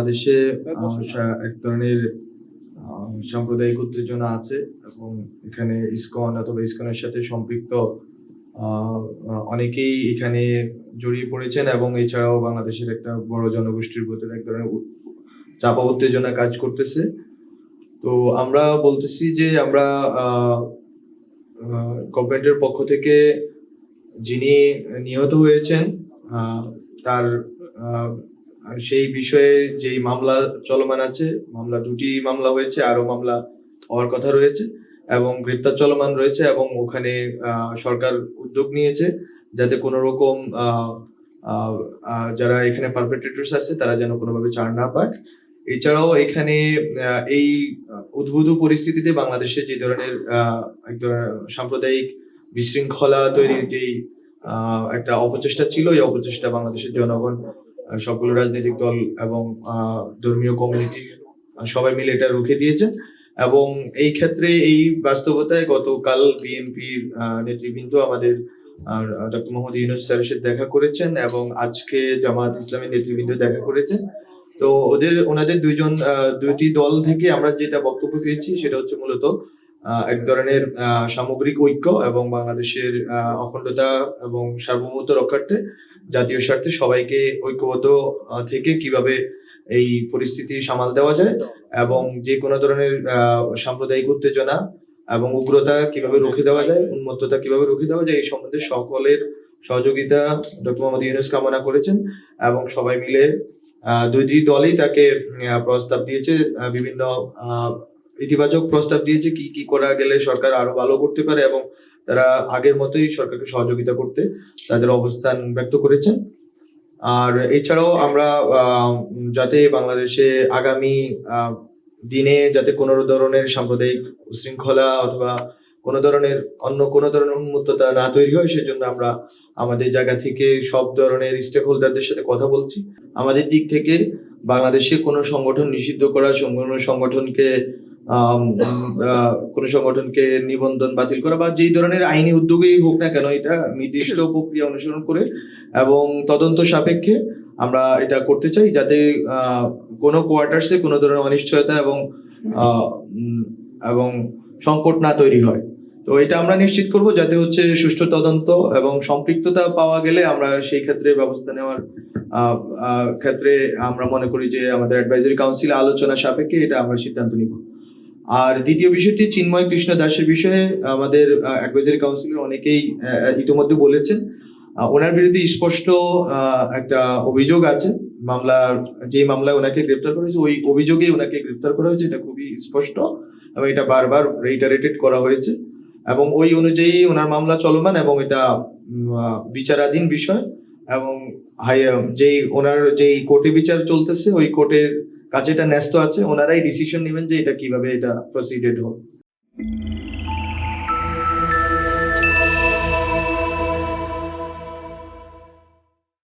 বাংলাদেশে এক ধরনের সাম্প্রদায়িক উত্তেজনা আছে এবং এখানে ইসকন অথবা ইসকনের সাথে সম্পৃক্ত অনেকেই এখানে জড়িয়ে পড়েছেন এবং এছাড়াও বাংলাদেশের একটা বড় জনগোষ্ঠীর ভেতরে এক ধরনের চাপা উত্তেজনা কাজ করতেছে। তো আমরা বলতেছি যে আমরা গভর্নমেন্টের পক্ষ থেকে যিনি নিহত হয়েছেন তার সেই বিষয়ে যেই মামলা চলমান আছে, দুটি মামলা হয়েছে, আরো মামলা হওয়ার কথা রয়েছে এবং গ্রেপ্তার চলমান রয়েছে এবং ওখানে সরকার উদ্যোগ নিয়েছে যাতে কোনো রকম যারা এখানে পারপেট্রেটরস আছে তারা যেন কোনোভাবে ছাড় না পায়। এছাড়াও এখানে এই উদ্ভূত পরিস্থিতিতে বাংলাদেশে যে ধরনের এক ধরনের সাম্প্রদায়িক বিশৃঙ্খলা তৈরির যেই একটা অপচেষ্টা ছিল, এই অপচেষ্টা বাংলাদেশের জনগণ, সকল রাজনৈতিক দল এবং ধর্মীয় কমিউনিটি সবাই মিলে এটা রুখে দিয়েছে এবং এই ক্ষেত্রে এই বাস্তবতায় গতকাল বিএনপির নেতৃবৃন্দ আমাদের ডক্টর মোহাম্মদ ইউনূস স্যারের সাথে দেখা করেছেন এবং আজকে জামায়াত ইসলামের নেতৃবৃন্দ দেখা করেছেন। তো ওনাদের দুইটি দল থেকে আমরা যেটা বক্তব্য পেয়েছি সেটা হচ্ছে মূলত এক ধরনের সামগ্রিক ঐক্য এবং বাংলাদেশের অখণ্ডতা এবং সার্বভৌমত্ব রক্ষার্থে জাতীয় স্বার্থে সবাইকে ঐক্যবদ্ধ থেকে কিভাবে এই পরিস্থিতি সামাল দেওয়া যায় এবং যে কোনো ধরনের সাম্প্রদায়িক উত্তেজনা এবং উগ্রতা কিভাবে রুখে দেওয়া যায়, উন্মত্ততা কিভাবে রুখে দেওয়া যায়, এই সম্বন্ধে সকলের সহযোগিতা ডক্টর মোহাম্মদ ইউনূস কামনা করেছেন এবং সবাই মিলে দুইটি দলই তাকে প্রস্তাব দিয়েছে, বিভিন্ন ইতিবাচক প্রস্তাব দিয়েছে কি কি করা গেলে সরকার আরো ভালো করতে পারে এবং তারা আগের মতোই সরকারকে সহযোগিতা করতে তাদের অবস্থান ব্যক্ত করেছেন। আর এছাড়াও আমরা যাতে বাংলাদেশে আগামী দিনে যাতে কোনো ধরনের সাম্প্রদায়িক শৃঙ্খলা অথবা কোনো ধরনের উন্মত্ততা না তৈরি হয়, সেজন্য আমরা আমাদের জায়গা থেকে সব ধরনের স্টেক হোল্ডারদের সাথে কথা বলছি। আমাদের দিক থেকে বাংলাদেশে কোনো সংগঠন নিষিদ্ধ করা, কোনো সংগঠনকে নিবন্ধন বাতিল করা বা যেই ধরনের আইনি উদ্যোগেই হোক না কেন, এটা নির্দিষ্ট প্রক্রিয়া অনুসরণ করে এবং তদন্ত সাপেক্ষে আমরা এটা করতে চাই যাতে কোনো কোয়ার্টার্সে কোনো ধরনের অনিশ্চয়তা এবং সংকট না তৈরি হয়। তো এটা আমরা নিশ্চিত করব যাতে হচ্ছে সুষ্ঠু তদন্ত এবং সম্পৃক্ততা পাওয়া গেলে আমরা সেই ক্ষেত্রে ব্যবস্থা নেওয়ার ক্ষেত্রে আমরা মনে করি যে আমাদের অ্যাডভাইজারি কাউন্সিল আলোচনা সাপেক্ষে এটা আমরা সিদ্ধান্ত নিব। আর দ্বিতীয় বিষয়টি চিন্ময় কৃষ্ণ দাসের বিষয়ে আমাদের অ্যাডভাইজারি কাউন্সিলের অনেকেই ইতিমধ্যে বলেছেন ওনার বিরুদ্ধে স্পষ্ট একটা অভিযোগ আছে। যে মামলায় ওনাকে গ্রেপ্তার করা হয়েছে ওই অভিযোগেই ওনাকে গ্রেপ্তার করা হয়েছে, এটা খুবই স্পষ্ট এবং এটা বারবার রিটারেটেড করা হয়েছে এবং ওই অনুযায়ী ওনার মামলা চলমান এবং এটা বিচারাধীন বিষয় এবং ওনার যেই কোর্টে বিচার চলতেছে ওই কোর্টের কাছে এটা ন্যস্ত আছে, ওনারাই ডিসিশন নেবেন যে এটা কিভাবে এটা প্রসিডেড হবে।